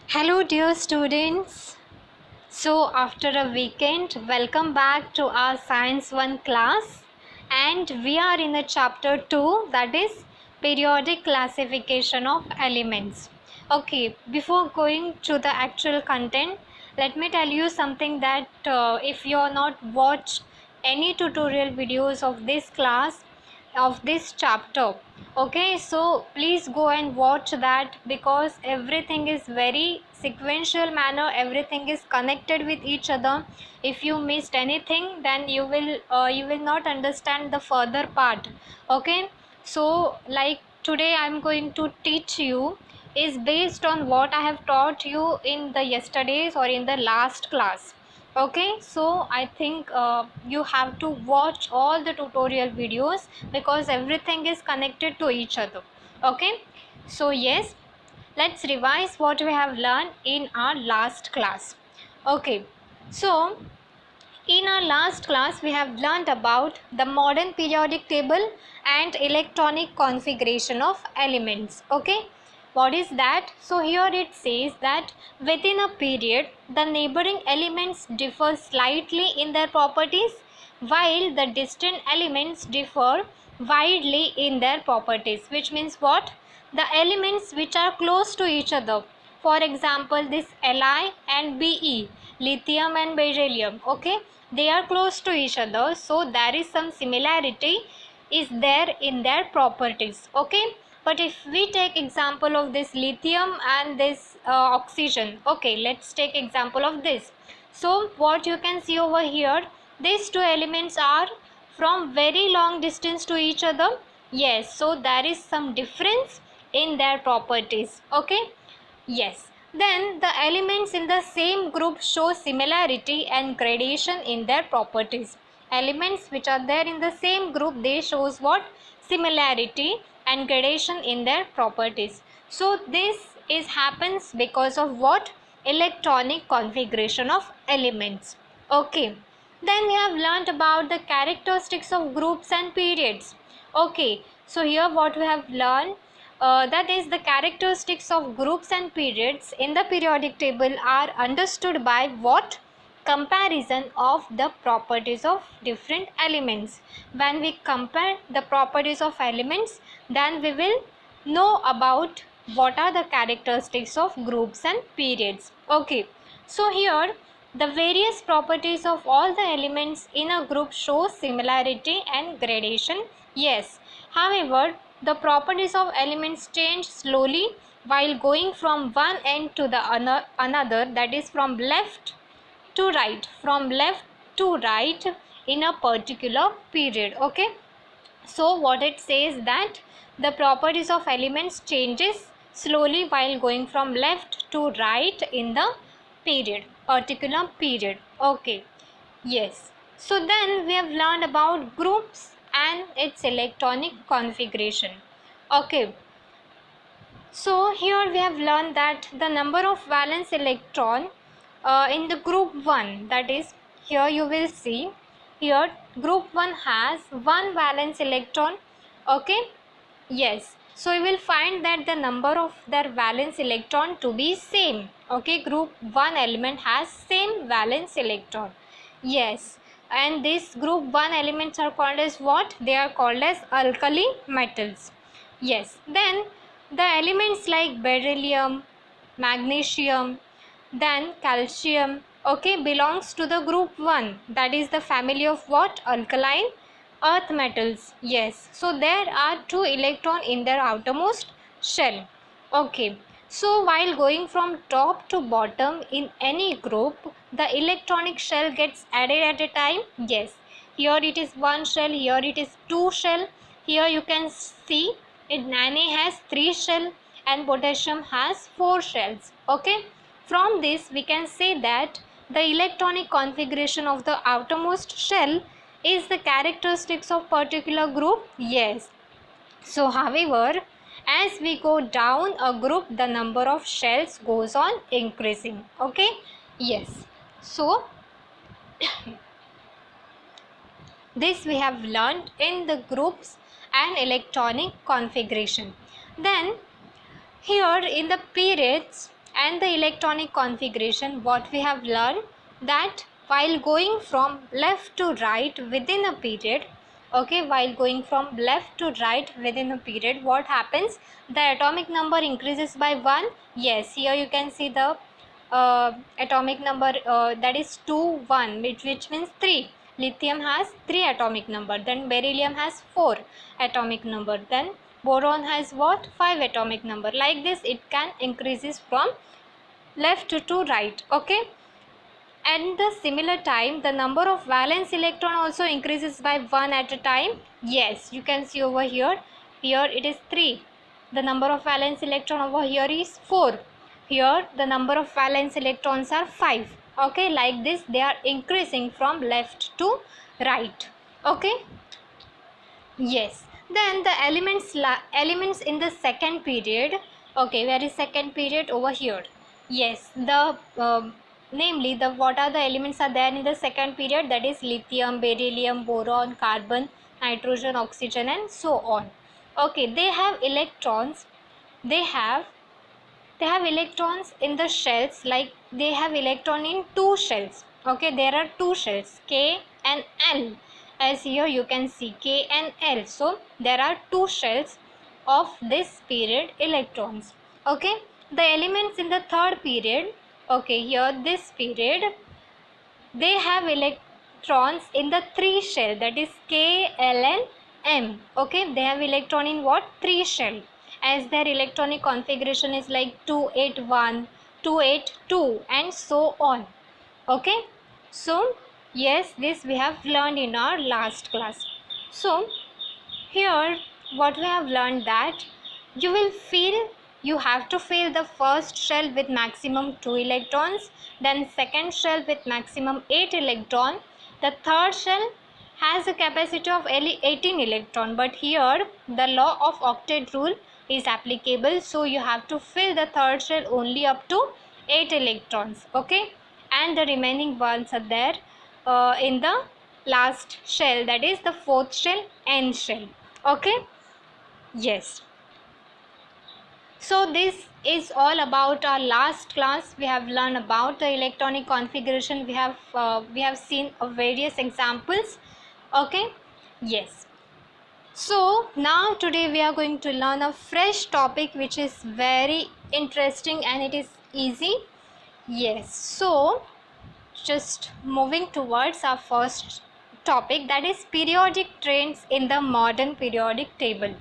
Hello, dear students. So, after a weekend, welcome back to our Science 1 class. And we are in the chapter 2, that is periodic classification of elements. Okay, before going to the actual content, let me tell you something that if you are not watched any tutorial videos of this class, of this chapter, okay, so please go and watch that, because everything is very sequential manner, everything is connected with each other. If you missed anything, then you will not understand the further part. Okay, so like today I'm going to teach you is based on what I have taught you in the yesterday's or in the last class. Okay, so I think you have to watch all the tutorial videos, because everything is connected to each other. Okay, so yes, let's revise what we have learned in our last class. Okay, so in our last class we have learned about the modern periodic table and electronic configuration of elements. Okay, what is that? So here it says that within a period the neighboring elements differ slightly in their properties, while the distant elements differ widely in their properties. Which means what? The elements which are close to each other, for example this Li and Be, lithium and beryllium, okay, they are close to each other, so there is some similarity is there in their properties. Okay, but if we take example of this lithium and this oxygen, okay, let's take example of this. So what you can see over here, these two elements are from very long distance to each other. Yes, so there is some difference in their properties. Okay, yes, then the elements in the same group show similarity and gradation in their properties. Elements which are there in the same group, they shows what? Similarity and gradation in their properties. So this is happens because of what? Electronic configuration of elements. Okay, then we have learnt about the characteristics of groups and periods. Okay, so here what we have learned, that is the characteristics of groups and periods in the periodic table are understood by what? Comparison of the properties of different elements. When we compare the properties of elements, then we will know about what are the characteristics of groups and periods. Okay, so here the various properties of all the elements in a group show similarity and gradation. Yes, however, the properties of elements change slowly while going from one end to the another, that is from left to right, from left to right in a particular period. Okay, so what it says that the properties of elements changes slowly while going from left to right in the particular period. Okay, yes, so then we have learned about groups and its electronic configuration. Okay, so here we have learned that the number of valence electron in the group 1, that is, here you will see, here group 1 has one valence electron. Okay, yes, so you will find that the number of their valence electron to be same. Okay, group 1 element has same valence electron. Yes, and this group 1 elements are called as what? They are called as alkali metals. Yes, then the elements like beryllium, magnesium, then calcium, okay, belongs to the group 1, that is the family of what? Alkaline earth metals. Yes, so there are 2 electrons in their outermost shell. Okay, so while going from top to bottom in any group, the electronic shell gets added at a time. Yes, here it is 1 shell, here it is 2 shell, here you can see it Na has 3 shell and potassium has 4 shells. Okay, from this we can say that the electronic configuration of the outermost shell is the characteristics of particular group. Yes, so however, as we go down a group, the number of shells goes on increasing. Okay, yes, so this we have learned in the groups and electronic configuration. Then here in the periods, And the electronic configuration, what we have learned, that while going from left to right within a period, okay, while going from left to right within a period, what happens? The atomic number increases by 1. Yes, here you can see the atomic number, that is 2 1, which means 3. Lithium has 3 atomic number, then beryllium has 4 atomic number, then boron has what? 5 atomic number. Like this it can increases from left to right. Okay, and the similar time the number of valence electron also increases by 1 at a time. Yes, you can see over here, here it is 3, the number of valence electron over here is 4, here the number of valence electrons are 5. Okay, like this they are increasing from left to right. Okay, yes, then the elements in the second period. Okay, where is second period? Over here. Yes, the namely the what are the elements are there in the second period? That is lithium, beryllium, boron, carbon, nitrogen, oxygen, and so on. Okay, they have electrons. They have electrons in the shells, like they have electron in 2 shells. Okay, there are 2 shells, K and L, as here you can see K and L. So there are 2 shells of this period electrons. Okay, the elements in the third period, okay, here this period, they have electrons in the 3 shell, that is K, L and M. Okay, they have electron in what? 3 shell, as their electronic configuration is like 281, 282 and so on. Okay, so yes, this we have learned in our last class. So here what we have learned, that you have to fill the first shell with maximum 2 electrons, then second shell with maximum 8 electron, the third shell has a capacity of 18 electron, but here the law of octet rule is applicable, so you have to fill the third shell only up to 8 electrons. Okay, and the remaining ones are there in the last shell, that is the fourth shell, N shell. Okay, yes, so this is all about our last class. We have learned about the electronic configuration. We have seen various examples. Okay, yes, so now today we are going to learn a fresh topic which is very interesting and it is easy. Yes, so just moving towards our first topic, that is periodic trains in the modern periodic table.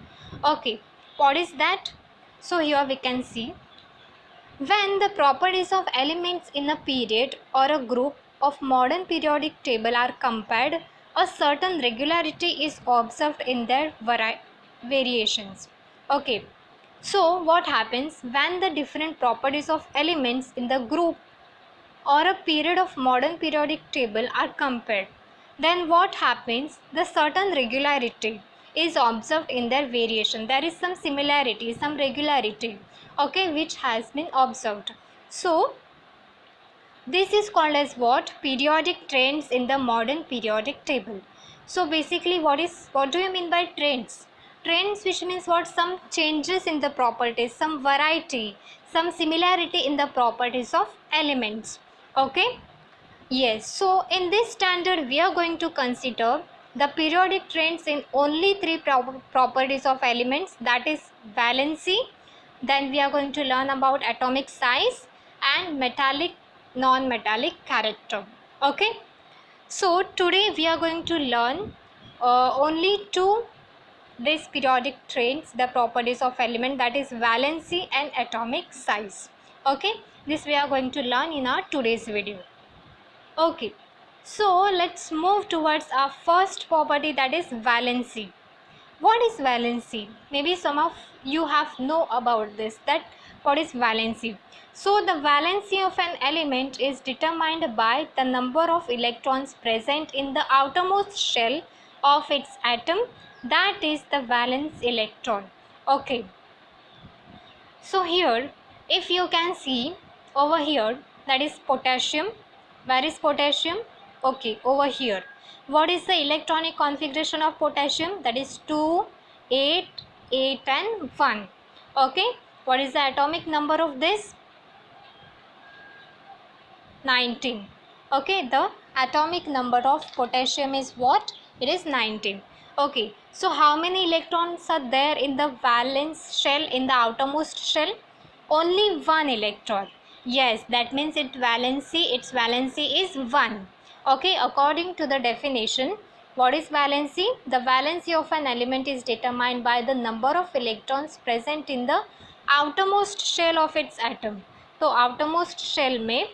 Okay, what is that? So here we can see, when the properties of elements in a period or a group of modern periodic table are compared, a certain regularity is observed in their variations. Okay, so what happens when the different properties of elements in the group or a period of modern periodic table are compared, then what happens? The certain regularity is observed in their variation. There is some similarity, some regularity, okay, which has been observed. So this is called as what? Periodic trends in the modern periodic table. So basically what do you mean by trends? Trends, which means what? Some changes in the properties, some variety, some similarity in the properties of elements. Okay, yes, so in this standard we are going to consider the periodic trends in only 3 properties of elements, that is valency, then we are going to learn about atomic size and metallic non-metallic character. Okay, so today we are going to learn only 2 these periodic trains, the properties of element, that is valency and atomic size. Okay, this we are going to learn in our today's video. Okay, so let's move towards our first property, that is valency. What is valency? Maybe some of you have know about this, that what is valency. So the valency of an element is determined by the number of electrons present in the outermost shell of its atom, that is the valence electron. Okay, so here if you can see over here, that is potassium. Where is potassium? Okay, over here. What is the electronic configuration of potassium? That is 2, 8, 8 and 1. Okay, what is the atomic number of this? 19. Okay, the atomic number of potassium is what? It is 19. Okay, so how many electrons are there in the valence shell, in the outermost shell? Only one electron. Yes, that means its valency is 1. Okay, according to the definition, what is valency? The valency of an element is determined by the number of electrons present in the outermost shell of its atom. तो outermost shell में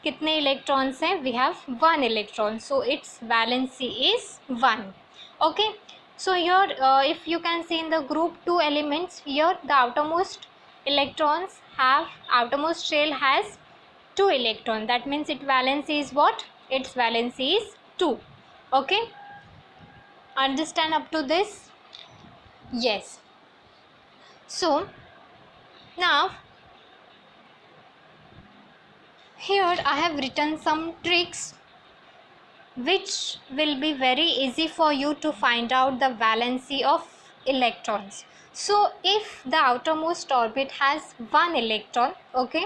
कितने electrons हैं? We have 1 electron, so its valency is 1. Okay, so here if you can see in the group 2 elements, here the outermost shell has 2 electrons. That means its valency is what? Its valency is 2. Okay, understand up to this? Yes. So now here I have written some tricks which will be very easy for you to find out the valency of electrons. So if the outermost orbit has 1 electron, okay,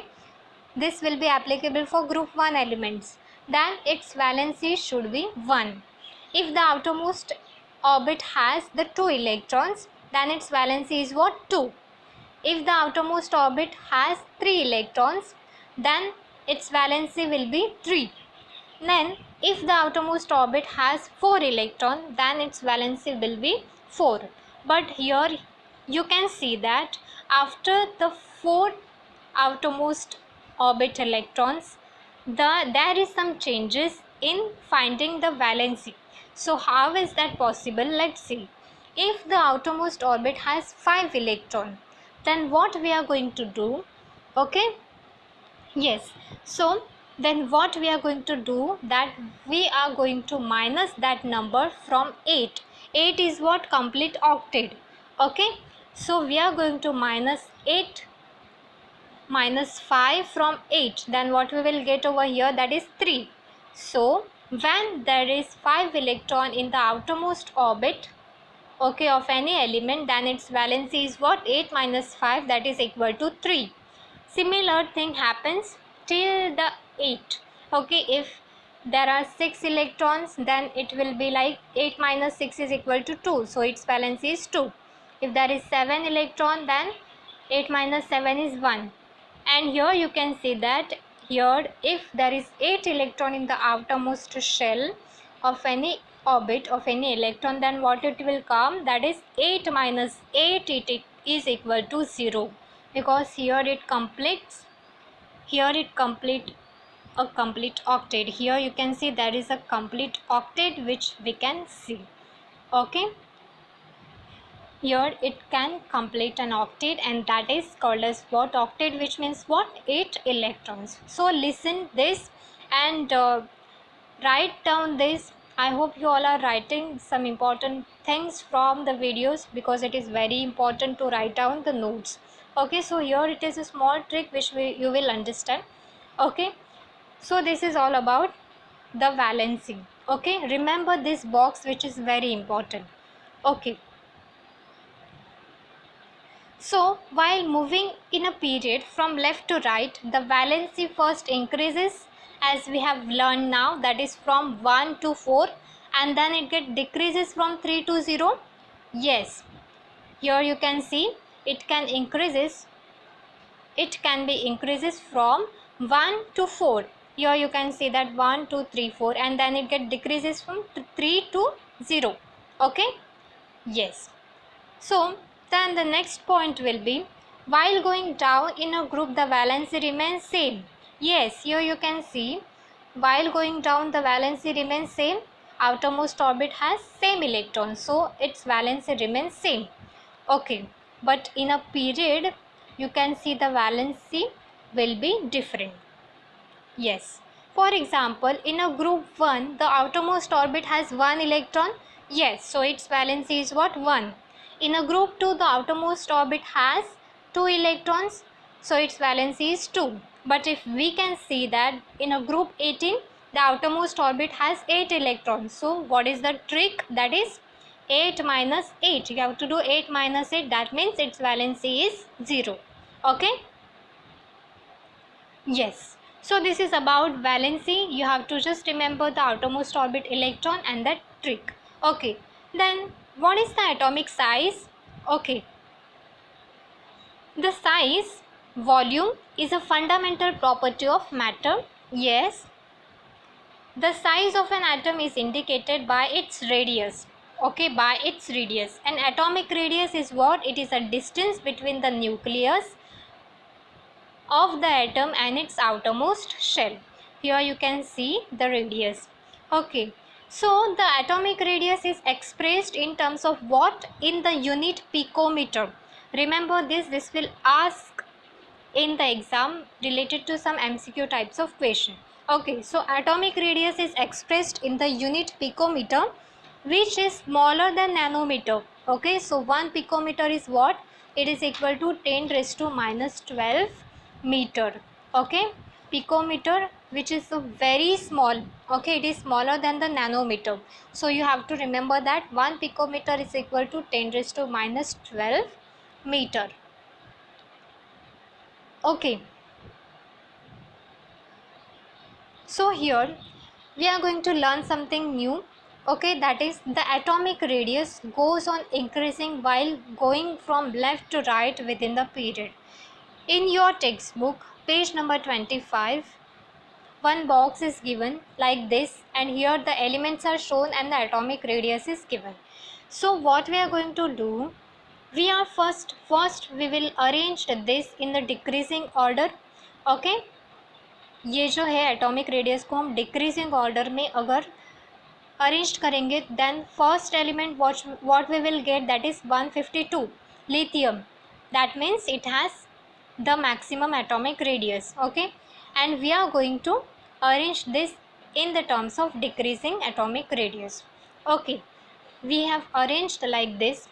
this will be applicable for group 1 elements, then its valency should be 1. If the outermost orbit has the 2 electrons, then its valency is what? 2. If the outermost orbit has 3 electrons, then its valency will be 3. Then if the outermost orbit has 4 electrons, then its valency will be 4. But here you can see that after the 4 outermost orbit electrons, there is some changes in finding the valency. So how is that possible? Let's see. If the outermost orbit has 5 electrons, then what we are going to do? Okay, yes, so then what we are going to do, that we are going to minus that number from 8. 8 is what? Complete octet. Okay, so we are going to minus 5 from 8. Then what we will get over here, that is 3. So when there is 5 electron in the outermost orbit, okay, of any element, then its valency is what? 8 minus 5, that is equal to 3. Similar thing happens till the 8. Okay, if there are 6 electrons, then it will be like 8 minus 6 is equal to 2, so its valency is 2. If there is 7 electron, then 8 minus 7 is 1. And here you can see that here if there is 8 electron in the outermost shell of any orbit of any electron, then what it will come, that is 8 minus 8, it is equal to 0, because here it completes a complete octet. Here you can see there is a complete octet which we can see. Okay, here it can complete an octet, and that is called as what? Octet, which means what? 8 electrons. So listen this and write down this. I hope you all are writing some important things from the videos, because it is very important to write down the notes. Okay, so here it is a small trick which you will understand. Okay, so this is all about the valency. Okay, remember this box, which is very important. Okay, so while moving in a period from left to right, the valency first increases, as we have learned now, that is from 1 to 4, and then it decreases from 3 to 0. Yes, here you can see it can be increases from 1 to 4. Here you can see that 1, 2, 3, 4, and then it decreases from 3 to 0. Okay, yes. So then the next point will be, while going down in a group, the valency remains same. Yes, here you can see while going down the valency remains same. Outermost orbit has same electrons, so its valency remains same. Okay, but in a period you can see the valency will be different. Yes, for example, in a group 1, the outermost orbit has 1 electron. Yes, so its valency is what? 1. In a group 2, the outermost orbit has 2 electrons, so its valency is 2. But if we can see that in a group 18, the outermost orbit has 8 electrons. So what is the trick? That is 8 minus 8. You have to do 8 minus 8. That means its valency is 0. Okay? Yes. So this is about valency. You have to just remember the outermost orbit electron and that trick. Okay, then what is the atomic size? Okay, the size, volume is a fundamental property of matter. Yes, the size of an atom is indicated by its radius. Okay, by its radius. An atomic radius is what? It is a distance between the nucleus of the atom and its outermost shell. Here you can see the radius. Okay, so the atomic radius is expressed in terms of what? In the unit picometer. Remember this will ask in the exam related to some MCQ types of question. Okay, so atomic radius is expressed in the unit picometer, which is smaller than nanometer. Okay, so 1 picometer is what? It is equal to 10 raised to minus 12 meter. Okay, picometer, which is very small. Okay, it is smaller than the nanometer. So you have to remember that 1 picometer is equal to 10 raised to minus 12 meter. Okay, so here we are going to learn something new. Okay, that is the atomic radius goes on increasing while going from left to right within the period. In your textbook, page number 25, one box is given like this, and here the elements are shown and the atomic radius is given. So what we are going to do, we are first we will arrange this in the decreasing order. Okay, ये जो है atomic radius को हम decreasing order में अगर arrange करेंगे, then first element what we will get, that is 152 lithium. That means it has the maximum atomic radius. Okay, and we are going to arrange this in the terms of decreasing atomic radius. Okay, we have arranged like this.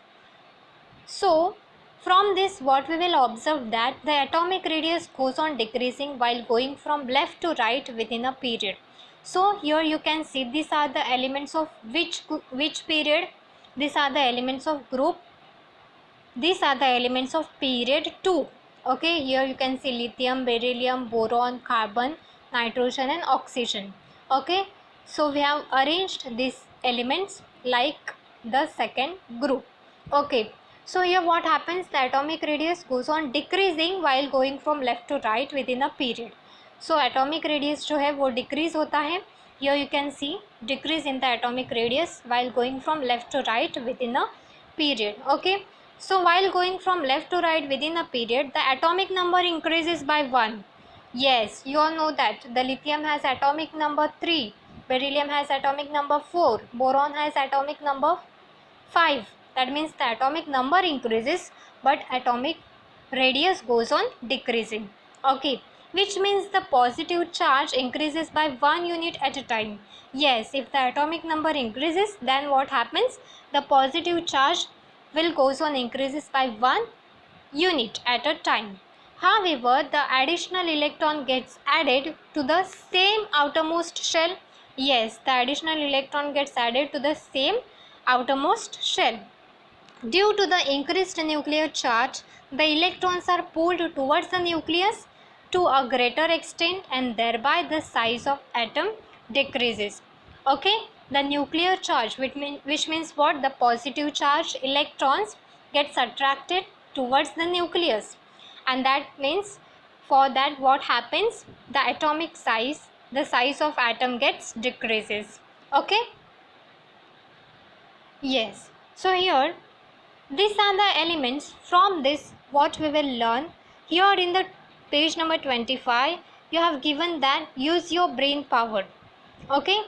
So from this what we will observe, that the atomic radius goes on decreasing while going from left to right within a period. So here you can see these are the elements of which period. These are the elements of group. These are the elements of period 2. Okay, here you can see lithium, beryllium, boron, carbon, nitrogen and oxygen. Okay, so we have arranged these elements like the second group. Okay, so here what happens, the atomic radius goes on decreasing while going from left to right within a period. So atomic radius जो है वो decrease होता है. Here you can see decrease in the atomic radius while going from left to right within a period. Okay, so while going from left to right within a period, the atomic number increases by 1. Yes, you all know that the lithium has atomic number 3, beryllium has atomic number 4, boron has atomic number 5. That means the atomic number increases but atomic radius goes on decreasing. Okay, which means the positive charge increases by 1 unit at a time. Yes, if the atomic number increases, then what happens, the positive charge will goes on increases by 1 unit at a time. However, the additional electron gets added to the same outermost shell. Yes, the additional electron gets added to the same outermost shell. Due to the increased nuclear charge, the electrons are pulled towards the nucleus to a greater extent, and thereby the size of atom decreases. Okay, the nuclear charge, which means what, the positive charge electrons gets attracted towards the nucleus, and that means for that what happens, the atomic size, the size of atom gets decreases. Okay, yes, so here these are the elements. From this what we will learn, here in the page number 25 you have given that use your brain power. Okay,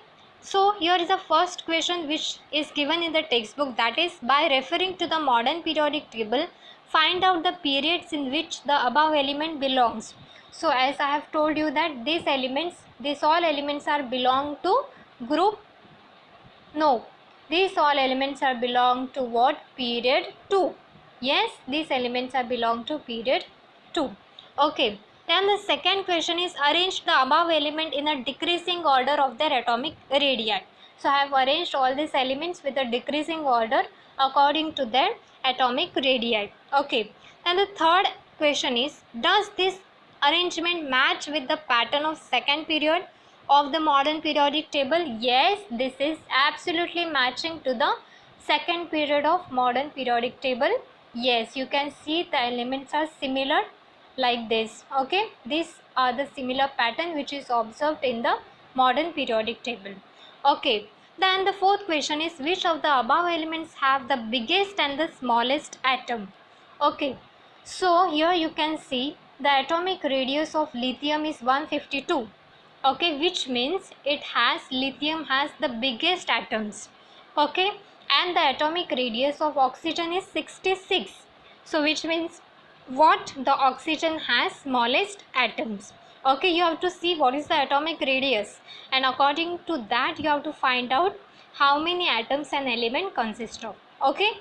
so here is the first question which is given in the textbook, that is, by referring to the modern periodic table, find out the periods in which the above element belongs. So as I have told you that these all elements are belong to group, no, these all elements are belong to what, period 2. Yes, these elements are belong to period 2. Okay, then the second question is arrange the above element in a decreasing order of their atomic radii. So I have arranged all these elements with a decreasing order according to their atomic radii. Okay, and the third question is, does this arrangement match with the pattern of second period of the modern periodic table? Yes, this is absolutely matching to the second period of modern periodic table. Yes, you can see the elements are similar like this. Okay, these are the similar pattern which is observed in the modern periodic table. Okay, then the fourth question is, which of the above elements have the biggest and the smallest atom? Okay, so here you can see the atomic radius of lithium is 152. Okay, which means lithium has the biggest atoms. Okay, and the atomic radius of oxygen is 66. So which means what? The oxygen has smallest atoms. Okay, you have to see what is the atomic radius, and according to that you have to find out how many atoms an element consists of. Okay,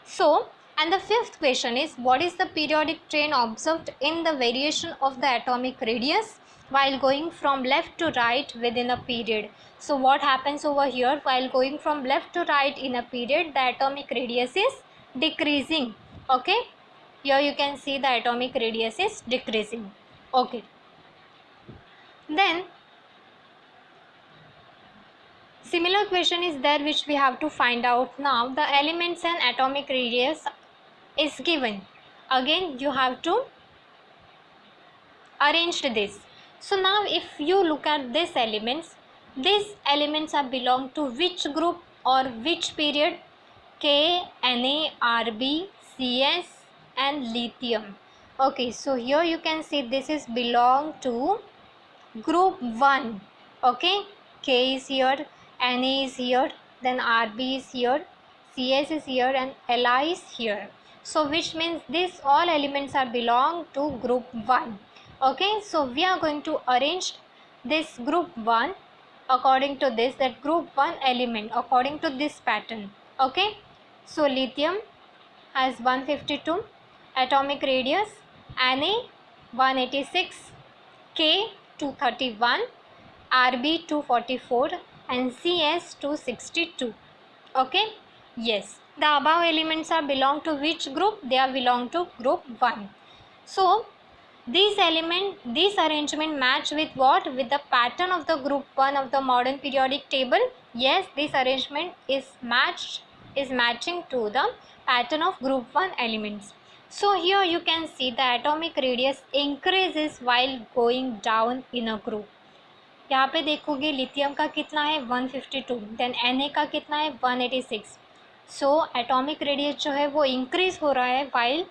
so and the fifth question is, what is the periodic trend observed in the variation of the atomic radius while going from left to right within a period? So what happens over here? While going from left to right in a period, the atomic radius is decreasing. Okay, here you can see the atomic radius is decreasing. Okay, then similar question is there which we have to find out now. The elements and atomic radius is given. Again you have to arrange this. So now if you look at these elements are belong to which group or which period? K, Na, Rb, Cs and lithium. Okay, so here you can see this is belong to group 1. Okay, K is here, Na is here, then Rb is here, Cs is here and Li is here. So which means these all elements are belong to group 1. Okay, so we are going to arrange this group 1 according to this, that group 1 element according to this pattern. Okay, so lithium has 152 atomic radius, Na 186, K 231, Rb 244 and Cs 262. Okay, yes, the above elements are belong to which group? They are belong to group 1. So this arrangement match with what? With the pattern of the group 1 of the modern periodic table. Yes, this arrangement is matching to the pattern of group 1 elements. So here you can see the atomic radius increases while going down in a group. यहाँ पे देखोगे lithium का कितना है 152, then Na का कितना है 186. So atomic radius जो है वो इंक्रीज हो रहा है while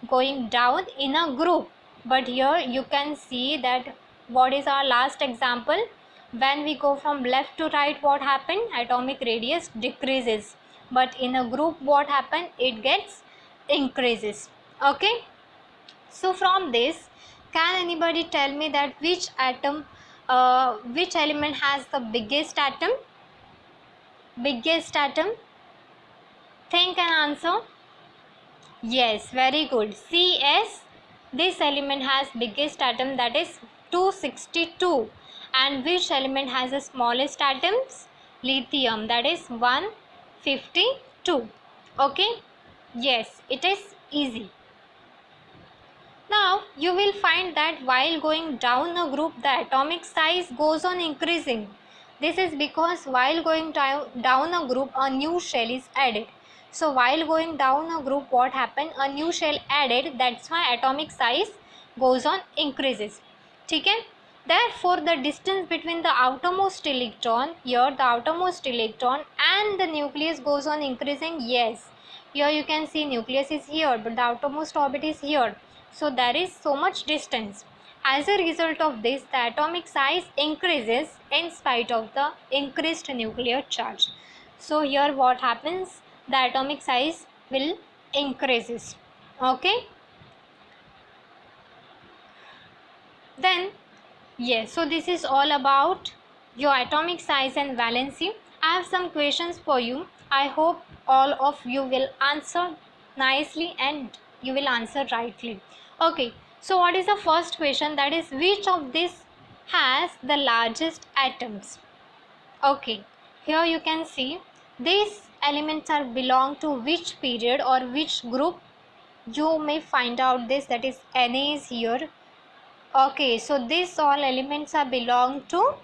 going down in a group. But here you can see that what is our last example? When we go from left to right, what happened? Atomic radius decreases. But in a group, what happened? It gets increases. Okay. So from this, can anybody tell me that which element has the biggest atom? Biggest atom? Think and answer. Yes, very good. Cs. This element has biggest atom, that is 262. And which element has the smallest atoms? Lithium, that is 152. Okay. Yes, it is easy. Now you will find that while going down a group, the atomic size goes on increasing. This is because while going down a group, a new shell is added. So while going down a group, what happened? A new shell added. That's why atomic size goes on increases. Okay? Therefore, the distance between the outermost electron, here the outermost electron and the nucleus goes on increasing. Yes. Here you can see nucleus is here, but the outermost orbit is here. So there is so much distance. As a result of this, the atomic size increases in spite of the increased nuclear charge. So here what happens? The atomic size will increases. Okay. Then yes, so this is all about your atomic size and valency. I have some questions for you. I hope all of you will answer nicely and you will answer rightly. Okay, so what is the first question? That is, which of this has the largest atoms? Okay, here you can see these elements are belong to which period or which group. You may find out this, that is Na is here, Okay, so these all elements are belong to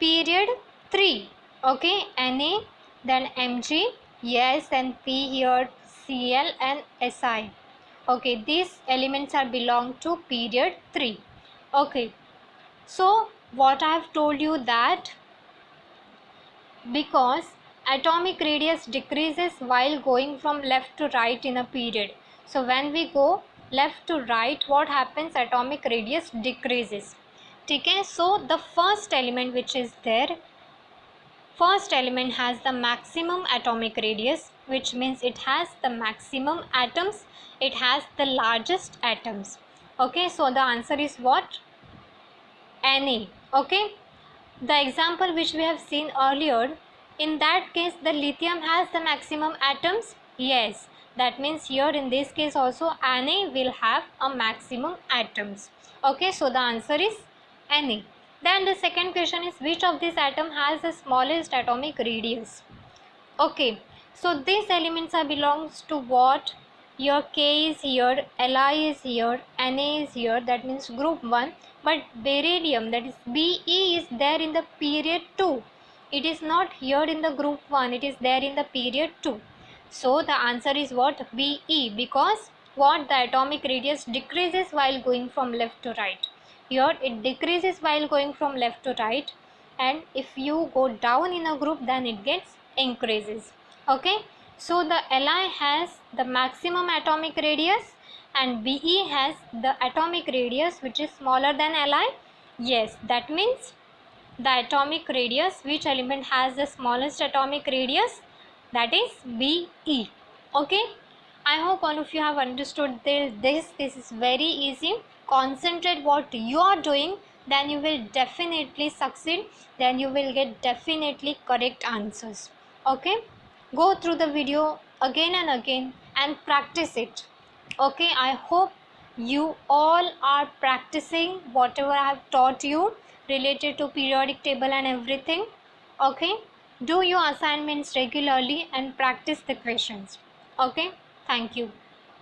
period 3. Okay, Na, then Mg, S and P here, Cl and Si. Okay, these elements are belong to period 3. Okay, so what I have told you that because atomic radius decreases while going from left to right in a period. So when we go left to right, what happens? Atomic radius decreases. Okay, so the first element which is there, first element has the maximum atomic radius, which means it has the maximum atoms, it has the largest atoms. Okay, so the answer is what? Na. Okay, the example which we have seen earlier, in that case the lithium has the maximum atoms. Yes, that means here in this case also Na will have a maximum atoms. Okay, so the answer is Na. Then the second question is, which of these atom has the smallest atomic radius? Okay, so these elements are belongs to what? Your K is here, Li is here, Na is here, that means group 1. But beryllium, that is Be, is there in the period 2. It is not here in the group 1, it is there in the period 2. So the answer is what? Be, because what? The atomic radius decreases while going from left to right. Here it decreases while going from left to right, and if you go down in a group then it gets increases. Okay, so the Li has the maximum atomic radius and Be has the atomic radius which is smaller than Li. Yes, that means the atomic radius, which element has the smallest atomic radius? That is Be. Okay, I hope all of you have understood this is very easy. Concentrate what you are doing, then you will definitely succeed, then you will get definitely correct answers. Okay, go through the video again and again and practice it. Okay, I hope you all are practicing whatever I have taught you related to periodic table and everything. Okay, do your assignments regularly and practice the questions. Okay, thank you.